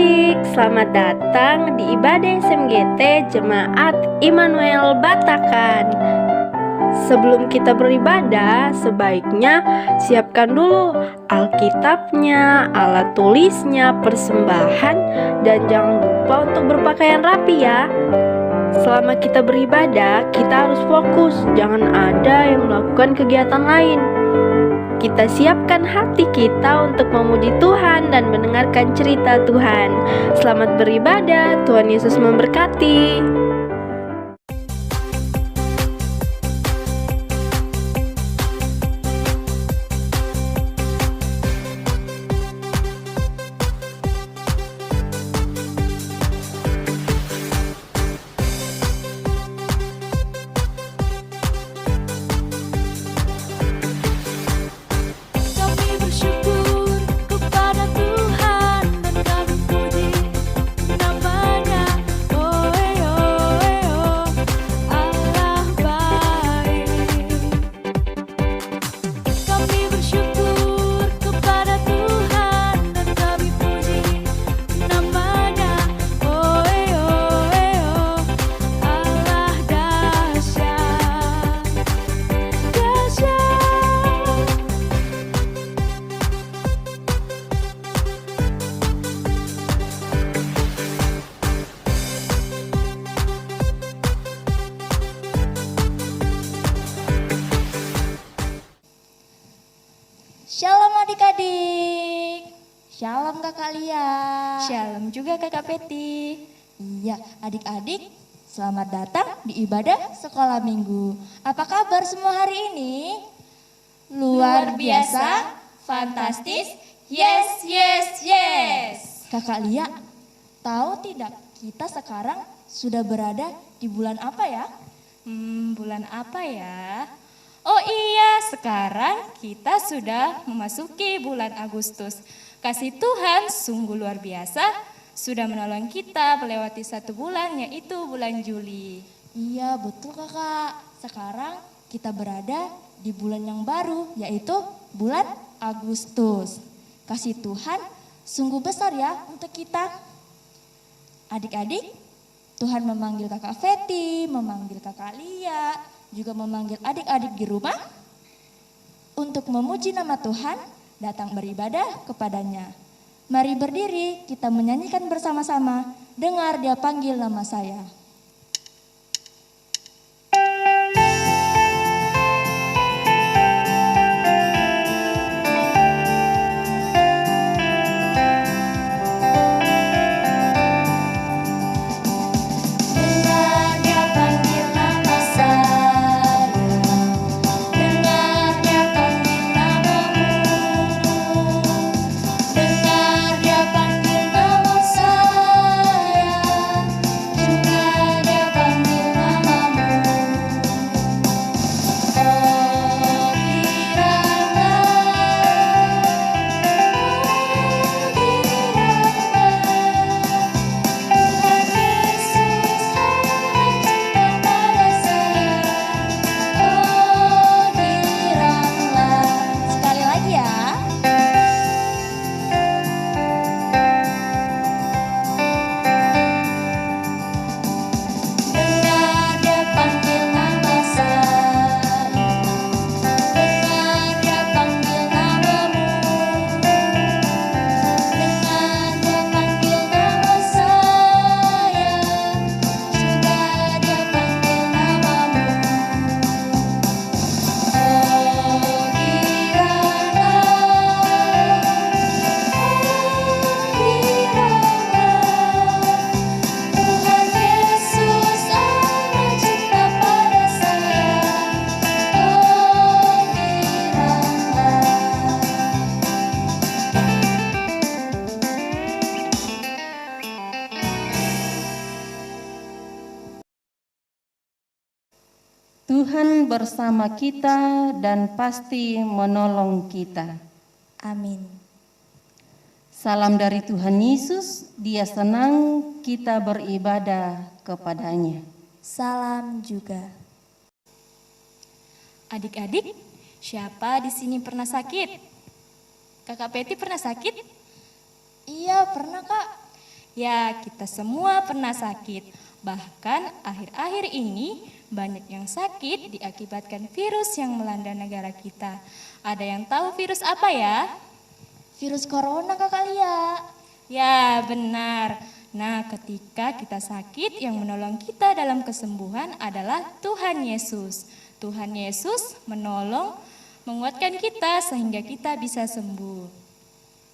adik-adik, selamat datang di ibadah SMGT Jemaat Immanuel Batakan. Sebelum kita beribadah, sebaiknya siapkan dulu Alkitabnya, alat tulisnya, persembahan, dan jangan lupa untuk berpakaian rapi ya. Selama kita beribadah, kita harus fokus, jangan ada yang melakukan kegiatan lain. Kita siapkan hati kita untuk memuji Tuhan dan mendengarkan cerita Tuhan. Selamat beribadah, Tuhan Yesus memberkati. Shalom adik-adik. Shalom kakak Lia. Shalom juga kakak Peti. Iya adik-adik, selamat datang di ibadah sekolah minggu. Apa kabar semua hari ini? Luar biasa, fantastis, yes, yes, yes. Kakak Lia, tahu tidak kita sekarang sudah berada di bulan apa ya? Bulan apa ya? Oh iya, sekarang kita sudah memasuki bulan Agustus. Kasih Tuhan sungguh luar biasa, sudah menolong kita melewati 1 bulan, yaitu bulan Juli. Iya betul kakak, sekarang kita berada di bulan yang baru, yaitu bulan Agustus. Kasih Tuhan sungguh besar ya untuk kita. Adik-adik, Tuhan memanggil kakak Feti, memanggil kakak Lia, juga memanggil adik-adik di rumah untuk memuji nama Tuhan, datang beribadah kepadanya. Mari berdiri, kita menyanyikan bersama-sama, dengar dia panggil nama saya. Tuhan bersama kita dan pasti menolong kita. Amin. Salam dari Tuhan Yesus, Dia senang kita beribadah kepadanya. Salam juga. Adik-adik, siapa di sini pernah sakit? Kakak Peti pernah sakit? Iya pernah kak. Ya, kita semua pernah sakit. Bahkan akhir-akhir ini banyak yang sakit diakibatkan virus yang melanda negara kita. Ada yang tahu virus apa ya? Virus corona Kakak Lia. Ya, benar. Nah, ketika kita sakit, yang menolong kita dalam kesembuhan adalah Tuhan Yesus. Tuhan Yesus menolong, menguatkan kita sehingga kita bisa sembuh.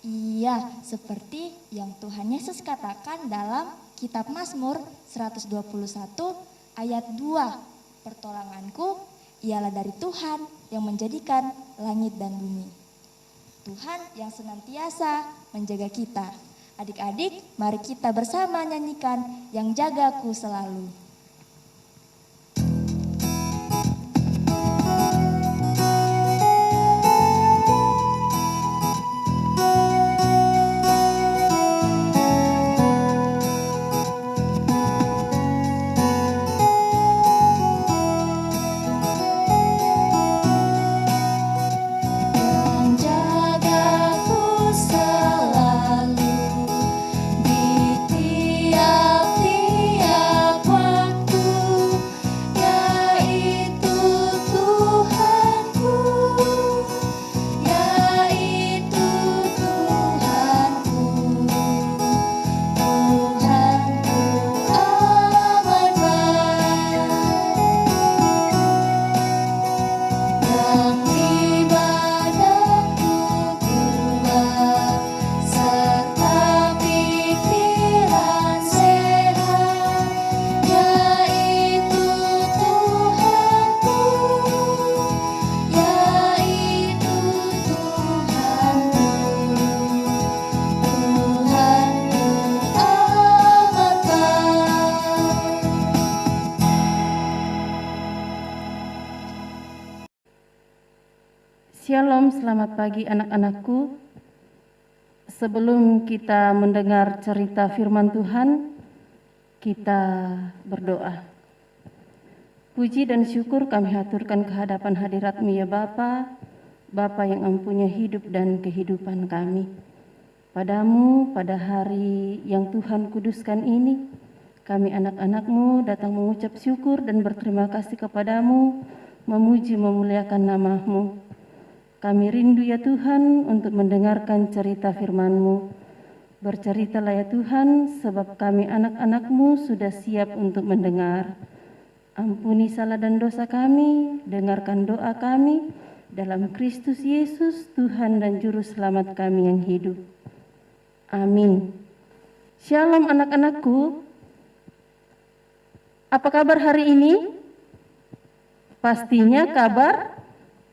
Iya, seperti yang Tuhan Yesus katakan dalam kitab Mazmur 121 ayat 2. Pertolonganku ialah dari Tuhan yang menjadikan langit dan bumi. Tuhan yang senantiasa menjaga kita. Adik-adik, mari kita bersama nyanyikan Yang Jagaku Selalu. Jagaku selalu di tiap-tiap waktu, yaitu Tuhanku, yaitu Tuhanku, Tuhanku amat baik, yang ibadahku kuat, serta pikiran sehat, yaitu Tuhanku, yaitu Tuhanku, Tuhanku amat baik. Shalom, selamat pagi anak-anakku. Sebelum kita mendengar cerita firman Tuhan, kita berdoa. Puji dan syukur kami haturkan kehadapan hadirat-Mu ya Bapa, Bapa yang mempunyai hidup dan kehidupan kami. Padamu pada hari yang Tuhan kuduskan ini, kami anak-anak-Mu datang mengucap syukur dan berterima kasih kepadamu, memuji memuliakan nama-Mu. Kami rindu ya Tuhan untuk mendengarkan cerita firman-Mu. Berceritalah ya Tuhan, sebab kami anak-anak-Mu sudah siap untuk mendengar. Ampuni salah dan dosa kami, dengarkan doa kami, dalam Kristus Yesus, Tuhan dan Juru Selamat kami yang hidup. Amin. Shalom anak-anakku. Apa kabar hari ini? Pastinya kabar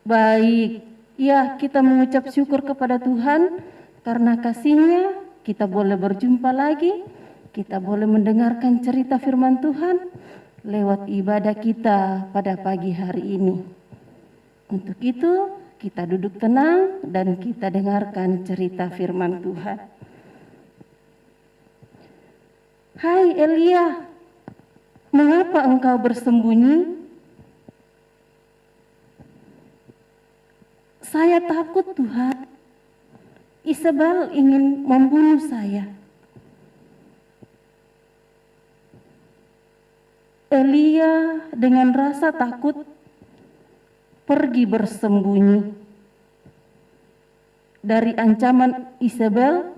baik. Ya, kita mengucap syukur kepada Tuhan karena kasih-Nya kita boleh berjumpa lagi, kita boleh mendengarkan cerita firman Tuhan lewat ibadah kita pada pagi hari ini. Untuk itu, kita duduk tenang dan kita dengarkan cerita firman Tuhan. Hai Elia, mengapa engkau bersembunyi? Saya takut Tuhan, Isabel ingin membunuh saya. Elia dengan rasa takut pergi bersembunyi dari ancaman Isabel.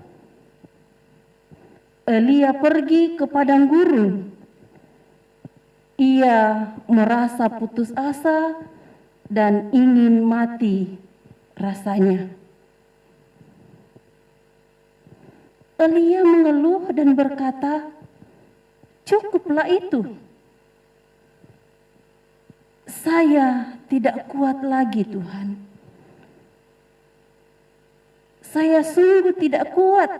Elia pergi ke padang gurun. Ia merasa putus asa dan ingin mati rasanya. Elia mengeluh dan berkata, "Cukuplah itu. Saya tidak kuat lagi, Tuhan. Saya sungguh tidak kuat.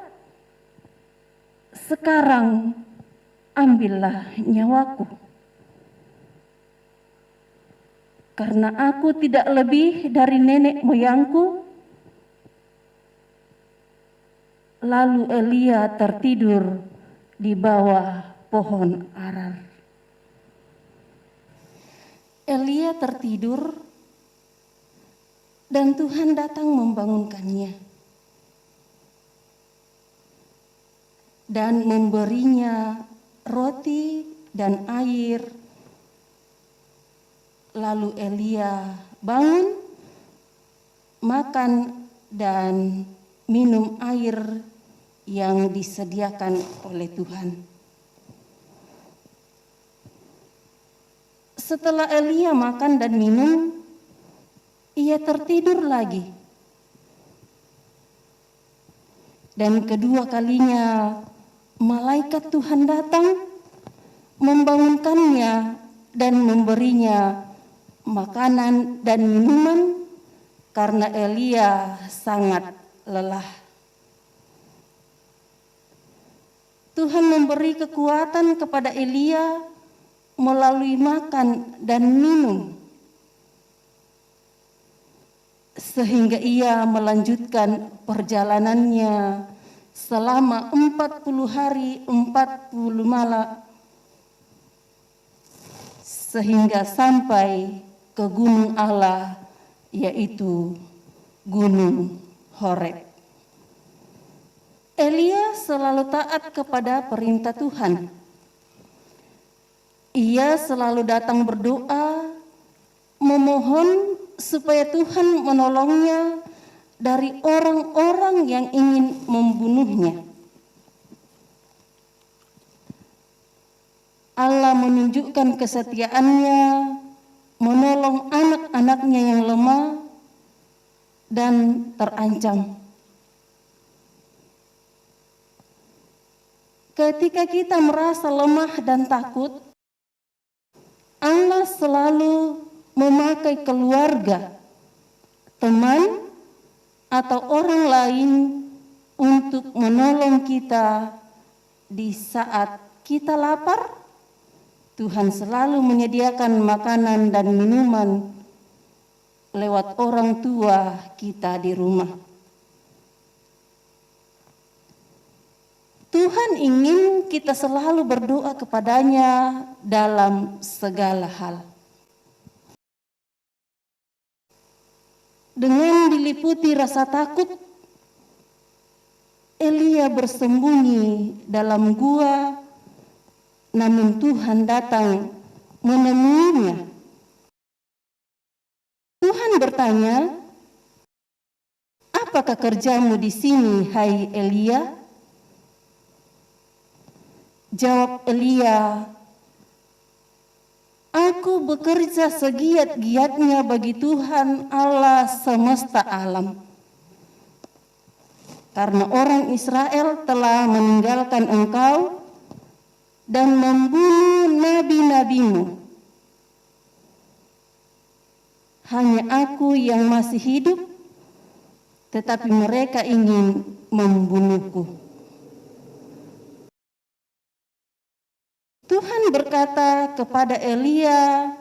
Sekarang ambillah nyawaku. Karena aku tidak lebih dari nenek moyangku." Lalu Elia tertidur di bawah pohon arar. Elia tertidur dan Tuhan datang membangunkannya. dan memberinya roti dan air. Lalu Elia bangun, makan dan minum air yang disediakan oleh Tuhan. Setelah Elia makan dan minum, ia tertidur lagi. Dan kedua kalinya malaikat Tuhan datang, membangunkannya dan memberinya makanan dan minuman karena Elia sangat lelah. Tuhan memberi kekuatan kepada Elia melalui makan dan minum, sehingga ia melanjutkan perjalanannya selama 40 hari 40 malam sehingga sampai ke gunung Allah, yaitu Gunung Horeb. Elia selalu taat kepada perintah Tuhan. Ia selalu datang berdoa, memohon supaya Tuhan menolongnya dari orang-orang yang ingin membunuhnya. Allah menunjukkan kesetiaannya, menolong anak-anaknya yang lemah dan terancam. Ketika kita merasa lemah dan takut, Allah selalu memakai keluarga, teman, atau orang lain untuk menolong kita di saat kita lapar. Tuhan selalu menyediakan makanan dan minuman lewat orang tua kita di rumah. Tuhan ingin kita selalu berdoa kepadanya dalam segala hal. Dengan diliputi rasa takut, Elia bersembunyi dalam gua, namun Tuhan datang menemuinya. Tuhan bertanya, "Apakah kerjamu di sini, hai Elia?" Jawab Elia, "Aku bekerja segiat-giatnya bagi Tuhan Allah semesta alam. Karena orang Israel telah meninggalkan engkau dan membunuh nabi-nabimu. Hanya aku yang masih hidup, tetapi mereka ingin membunuhku." Tuhan berkata kepada Elia,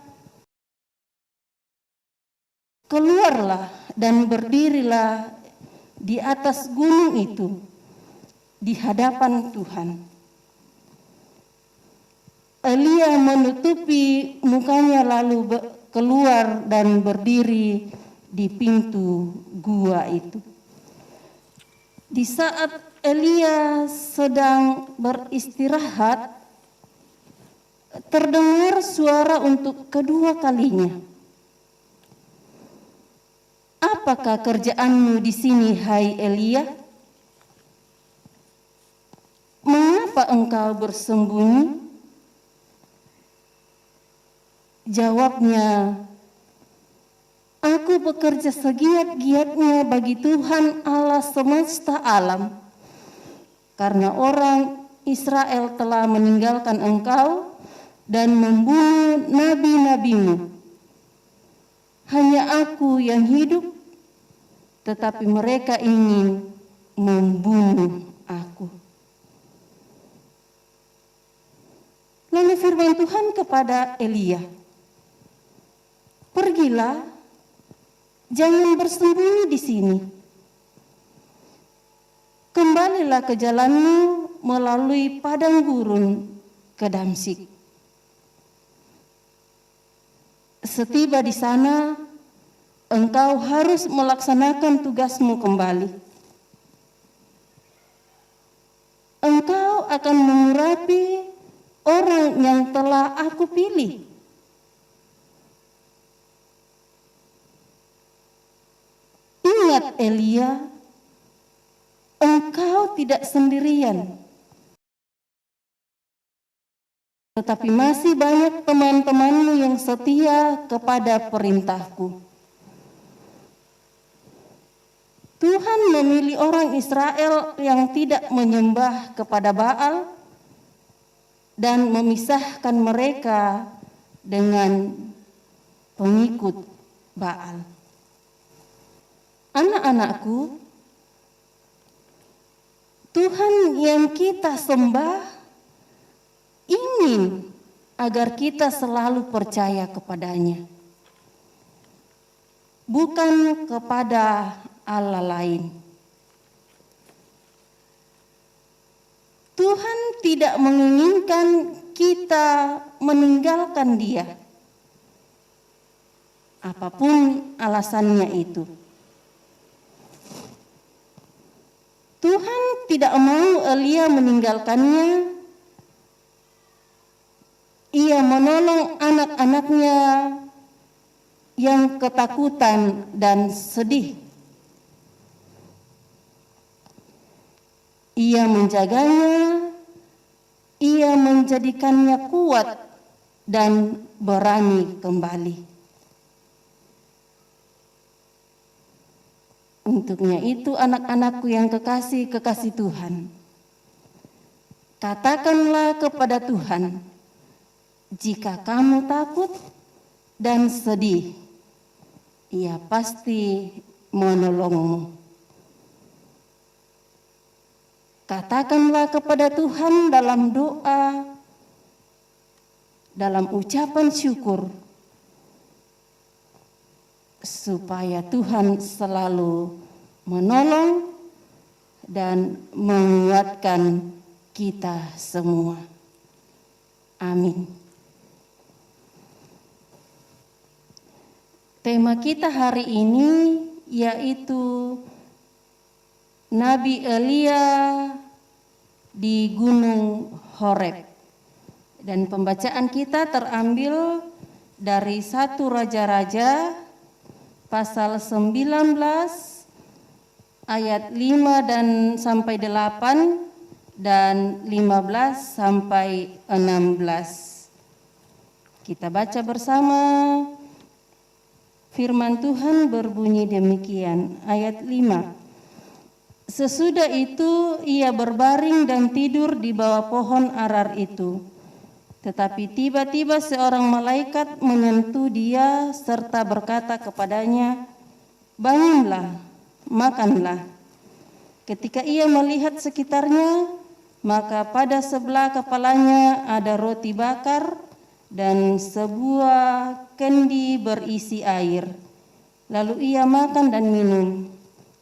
"Keluarlah dan berdirilah di atas gunung itu di hadapan Tuhan." Elia menutupi mukanya lalu keluar dan berdiri di pintu gua itu. Di saat Elia sedang beristirahat, terdengar suara untuk kedua kalinya. "Apakah kerjaanmu di sini, hai Elia? Mengapa engkau bersembunyi?" Jawabnya, "Aku bekerja segiat-giatnya bagi Tuhan Allah semesta alam. Karena orang Israel telah meninggalkan engkau dan membunuh nabi-nabimu. Hanya aku yang hidup, tetapi mereka ingin membunuh aku." Lalu firman Tuhan kepada Elia, "Pergilah, jangan bersembunyi di sini. Kembalilah ke jalanmu melalui padang gurun ke Damsyik. Setiba di sana, engkau harus melaksanakan tugasmu kembali. Engkau akan mengurapi orang yang telah Aku pilih. Ingat Elia, engkau tidak sendirian. Tetapi masih banyak teman-temanmu yang setia kepada perintahku. Tuhan memilih orang Israel yang tidak menyembah kepada Baal dan memisahkan mereka dengan pengikut Baal. Anak-anakku, Tuhan yang kita sembah ingin agar kita selalu percaya kepadanya, bukan kepada Allah lain. Tuhan tidak menginginkan kita meninggalkan Dia, apapun alasannya itu. Tuhan tidak mau Elia meninggalkannya. Ia menolong anak-anaknya yang ketakutan dan sedih. Ia menjaganya, ia menjadikannya kuat dan berani kembali. Untuknya itu anak-anakku yang kekasih Tuhan, katakanlah kepada Tuhan, jika kamu takut dan sedih, Ia pasti menolongmu. Katakanlah kepada Tuhan dalam doa, dalam ucapan syukur, supaya Tuhan selalu menolong dan menguatkan kita semua. Amin. Tema kita hari ini yaitu Nabi Elia di Gunung Horeb. Dan pembacaan kita terambil dari 1 Raja-Raja pasal 19 ayat 5 dan sampai 8 dan 15 sampai 16. Kita baca bersama. Firman Tuhan berbunyi demikian, ayat 5. Sesudah itu ia berbaring dan tidur di bawah pohon arar itu. Tetapi tiba-tiba seorang malaikat menyentuh dia serta berkata kepadanya, "Bangunlah, makanlah." Ketika ia melihat sekitarnya, maka pada sebelah kepalanya ada roti bakar dan sebuah kendi berisi air. Lalu ia makan dan minum,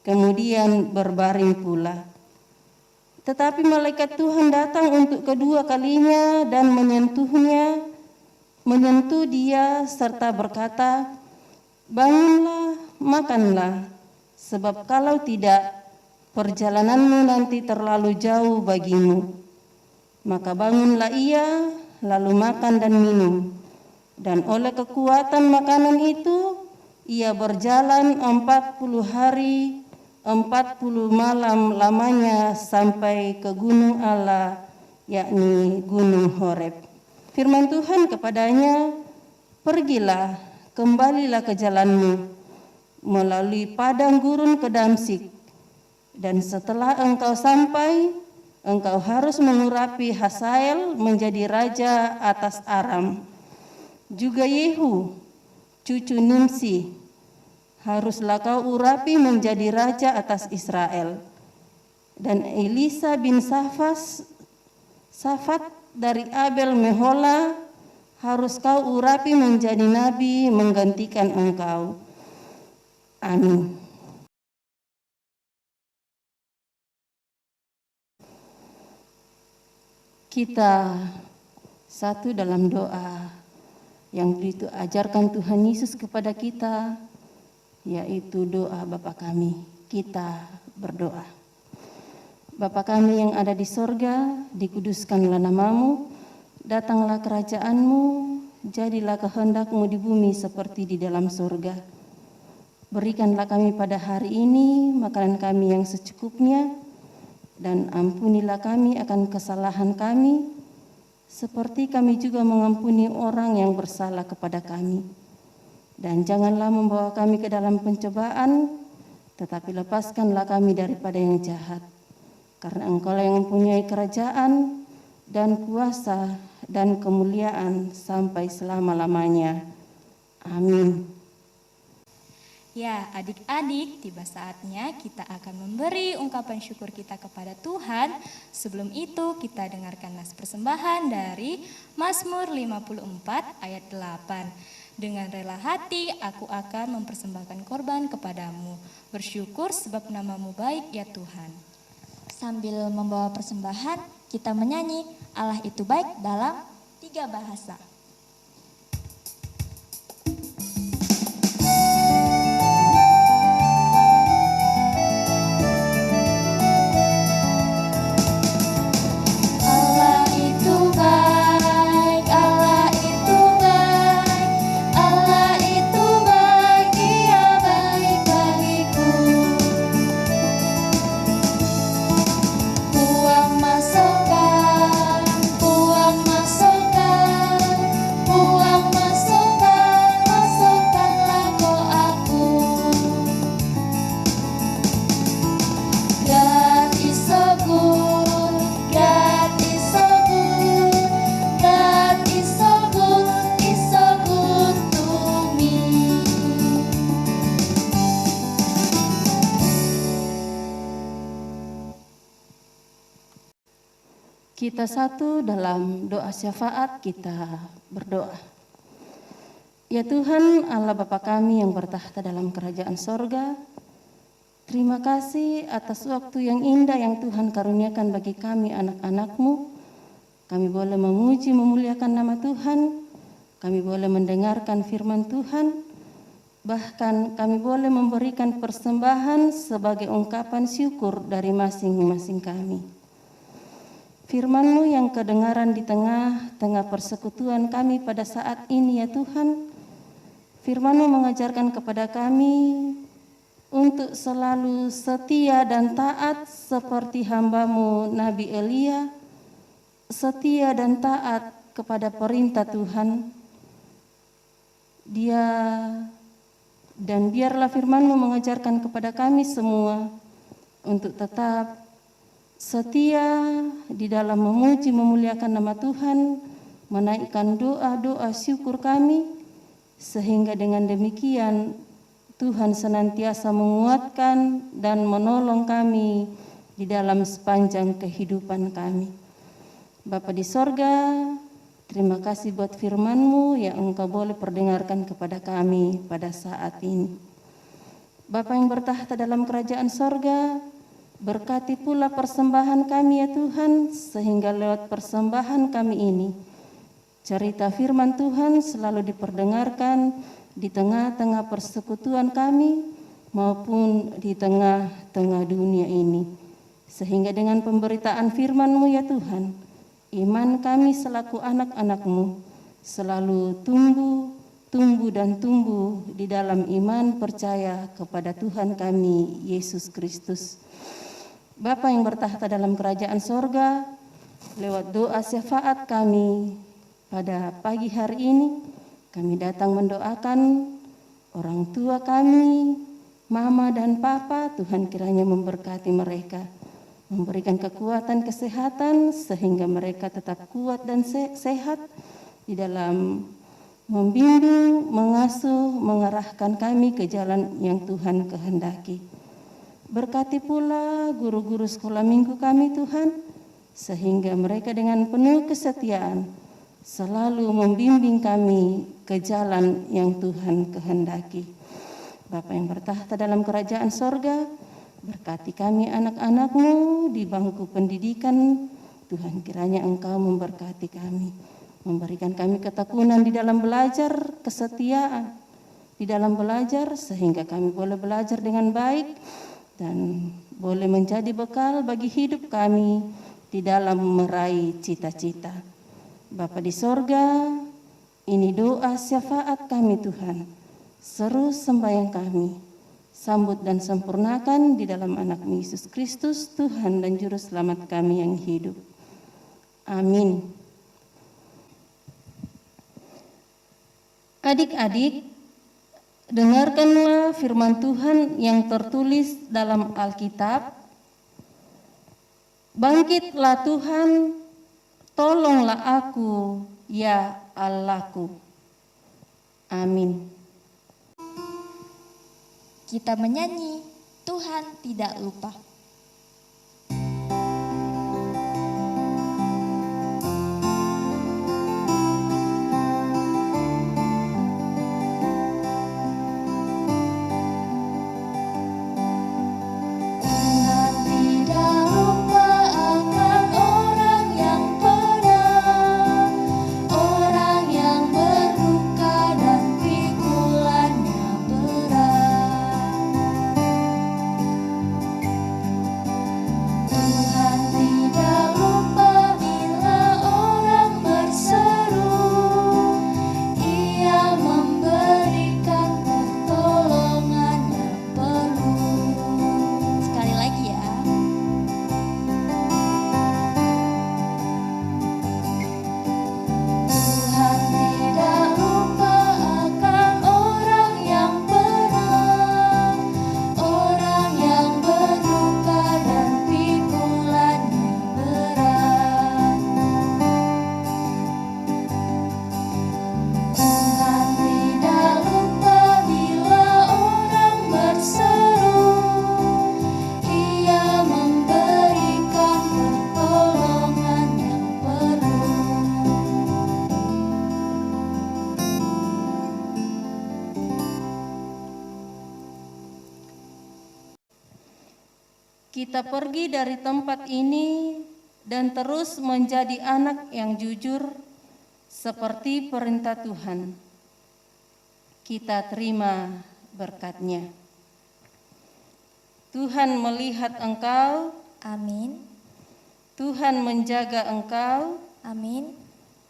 kemudian berbaring pula. Tetapi malaikat Tuhan datang untuk kedua kalinya dan menyentuh dia serta berkata, "Bangunlah, makanlah, sebab kalau tidak, perjalananmu nanti terlalu jauh bagimu." Maka bangunlah ia, lalu makan dan minum. Dan oleh kekuatan makanan itu, ia berjalan 40 hari, 40 malam lamanya sampai ke gunung Allah, yakni Gunung Horeb. Firman Tuhan kepadanya, "Pergilah, kembalilah ke jalanmu, melalui padang gurun ke Damsyik. Dan setelah engkau sampai, engkau harus mengurapi Hazael menjadi raja atas Aram. Juga Yehu, cucu Nimsi, haruslah kau urapi menjadi raja atas Israel. Dan Elisa bin Safat dari Abel Mehola harus kau urapi menjadi nabi menggantikan engkau." Amin. Kita satu dalam doa yang begitu ajarkan Tuhan Yesus kepada kita, yaitu doa Bapa kami. Kita berdoa. Bapa kami yang ada di sorga, dikuduskanlah namamu, datanglah kerajaanmu, jadilah kehendak-Mu di bumi seperti di dalam sorga. Berikanlah kami pada hari ini makanan kami yang secukupnya, dan ampunilah kami akan kesalahan kami, seperti kami juga mengampuni orang yang bersalah kepada kami. Dan janganlah membawa kami ke dalam pencobaan, tetapi lepaskanlah kami daripada yang jahat. Karena Engkau yang mempunyai kerajaan dan kuasa dan kemuliaan sampai selama-lamanya. Amin. Ya, adik-adik, tiba saatnya kita akan memberi ungkapan syukur kita kepada Tuhan. Sebelum itu, kita dengarkan nas persembahan dari Mazmur 54 ayat 8. Dengan rela hati, aku akan mempersembahkan korban kepadamu. Bersyukur sebab namamu baik ya Tuhan. Sambil membawa persembahan, kita menyanyi Allah itu baik dalam 3 bahasa. Allah itu baik, Allah itu baik, Allah itu baik, Dia baik bagiku. Buang masukkan, buang masukkan, buang masukkan, masukkanlah kau aku. God is so good, God is so good, God is so good, is so good to me. Kita satu dalam doa syafaat, kita berdoa. Ya Tuhan, Allah Bapa kami yang bertahta dalam kerajaan sorga, terima kasih atas waktu yang indah yang Tuhan karuniakan bagi kami anak-anak-Mu. Kami boleh memuji, memuliakan nama Tuhan, kami boleh mendengarkan firman Tuhan, bahkan kami boleh memberikan persembahan sebagai ungkapan syukur dari masing-masing kami. Firman-Mu yang kedengaran di tengah-tengah persekutuan kami pada saat ini ya Tuhan, Firman-Mu mengajarkan kepada kami untuk selalu setia dan taat seperti hamba-Mu Nabi Elia, setia dan taat kepada perintah Tuhan. Dan biarlah firman-Mu mengajarkan kepada kami semua untuk tetap setia di dalam memuji memuliakan nama Tuhan, menaikkan doa-doa syukur kami, sehingga dengan demikian Tuhan senantiasa menguatkan dan menolong kami di dalam sepanjang kehidupan kami. Bapa di sorga, terima kasih buat firman-Mu yang Engkau boleh perdengarkan kepada kami pada saat ini. Bapa yang bertahta dalam kerajaan sorga, berkati pula persembahan kami ya Tuhan, sehingga lewat persembahan kami ini, cerita firman Tuhan selalu diperdengarkan di tengah-tengah persekutuan kami maupun di tengah-tengah dunia ini. Sehingga dengan pemberitaan firman-Mu ya Tuhan, iman kami selaku anak-anak-Mu selalu tumbuh di dalam iman percaya kepada Tuhan kami, Yesus Kristus. Bapa yang bertahta dalam kerajaan sorga, lewat doa syafaat kami pada pagi hari ini, kami datang mendoakan orang tua kami, mama dan papa. Tuhan kiranya memberkati mereka, memberikan kekuatan, kesehatan, sehingga mereka tetap kuat dan sehat di dalam membimbing, mengasuh, mengarahkan kami ke jalan yang Tuhan kehendaki. Berkati pula guru-guru sekolah minggu kami Tuhan, sehingga mereka dengan penuh kesetiaan selalu membimbing kami ke jalan yang Tuhan kehendaki. Bapa yang bertahta dalam kerajaan sorga, berkati kami anak-anak-Mu di bangku pendidikan. Tuhan kiranya Engkau memberkati kami, memberikan kami ketekunan di dalam belajar, kesetiaan di dalam belajar, sehingga kami boleh belajar dengan baik, dan boleh menjadi bekal bagi hidup kami di dalam meraih cita-cita. Bapa di sorga, ini doa syafaat kami Tuhan. Seru sembahyang kami, sambut dan sempurnakan di dalam anak-Mu Yesus Kristus, Tuhan dan Juru Selamat kami yang hidup. Amin. Adik-adik, dengarkanlah firman Tuhan yang tertulis dalam Alkitab. Bangkitlah Tuhan, tolonglah aku, ya Allahku. Amin. Kita menyanyi, Tuhan tidak lupa. Kita pergi dari tempat ini dan terus menjadi anak yang jujur seperti perintah Tuhan. Kita terima berkat-Nya. Tuhan melihat engkau, Amin. Tuhan menjaga engkau, Amin.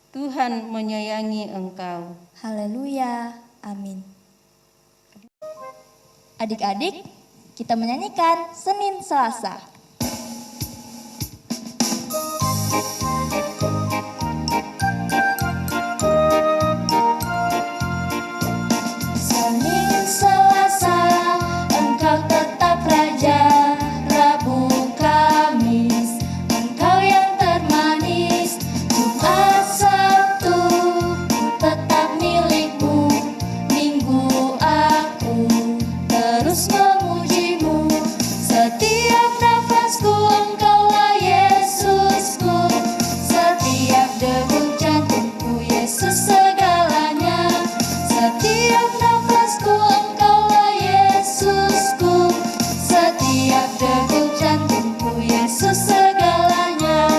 Tuhan menyayangi engkau. Haleluya. Amin. Adik-adik, kita menyanyikan Senin Selasa. Senin Selasa engkau tetap raja, Rabu Kamis engkau yang termanis, Jumat Sabtu tetap milikmu, Minggu aku terus memujimu, setiap nafasku engkaulah Yesusku, setiap degup jantungku Yesus segalanya, setiap nafasku engkaulah Yesusku, setiap degup jantungku Yesus segalanya,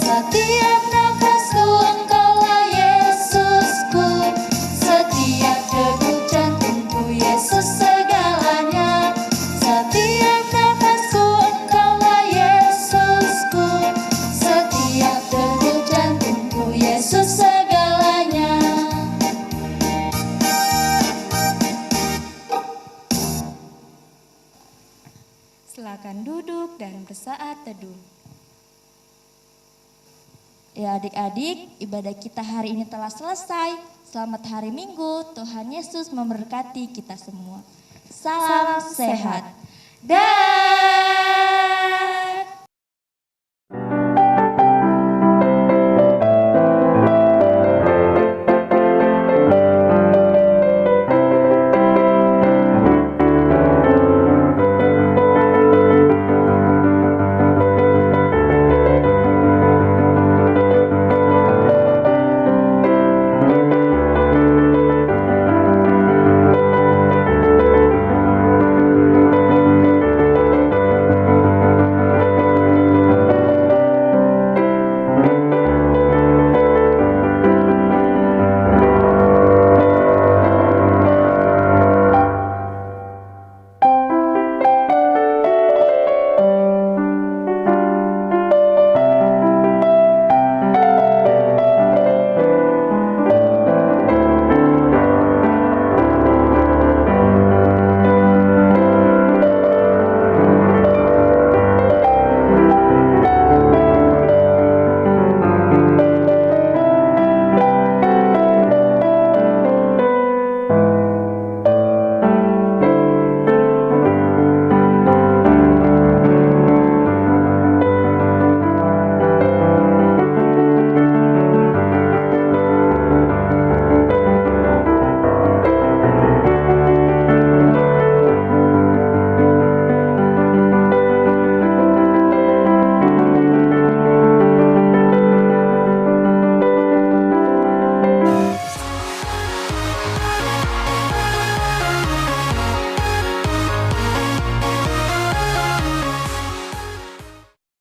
setiap nafasku engkaulah Yesusku, setiap degup jantungku Yesus segalanya, setiap nafasku engkaulah Yesusku, setiap degup jantungku Yesus segalanya. Silakan duduk dan bersaat teduh. Ya adik-adik, ibadah kita hari ini telah selesai. Selamat hari Minggu, Tuhan Yesus memberkati kita semua. Salam sehat. Dan